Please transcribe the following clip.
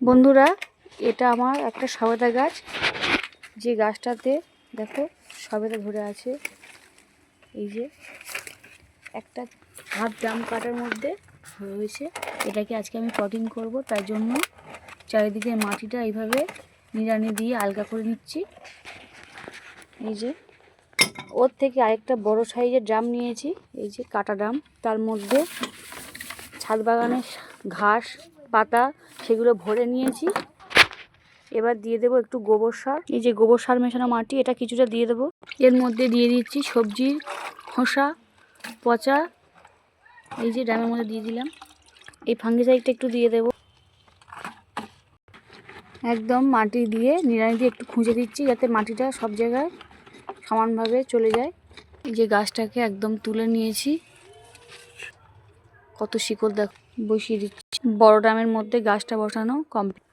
বন্ধুরা, এটা আমার একটা সবেদা গাছ, যে গাছটাতে দেখো সবেদা ধরে আছে। এই যে একটা হাফ ড্রাম কাটার মধ্যে হয়েছে। এটাকে আজকে আমি পটিং করব, তাই জন্য চারিদিকে মাটিটা এইভাবে নিড়ানি দিয়ে আলগা করে নিচ্ছি। এই যে ওর থেকে আরেকটা বড় সাইজের ড্রাম নিয়েছি, এই যে কাটা ড্রাম, তার মধ্যে ছাদ বাগানের ঘাস পাতা সেগুলো ভরে নিয়েছি। এবার দিয়ে দেবো একটু গোবর সার, এই যে গোবর সার মেশানো মাটি, এটা কিছুটা দিয়ে দেবো। এর মধ্যে দিয়ে দিচ্ছি সবজির খোসা পচা, এই যে ড্রামের মধ্যে দিয়ে দিলাম। এই ফাঙ্গিসাইডটা একটু দিয়ে দেবো। একদম মাটি দিয়ে নিড়ানি দিয়ে একটু খুঁজে দিচ্ছি, যাতে মাটিটা সব জায়গায় সমানভাবে চলে যায়। এই যে গাছটাকে একদম তুলে নিয়েছি, কত শিকড় দেখ বসিয়ে দিচ্ছি। বড় ড্রামের মধ্যে গাছটা বসানো কমপ্লিট।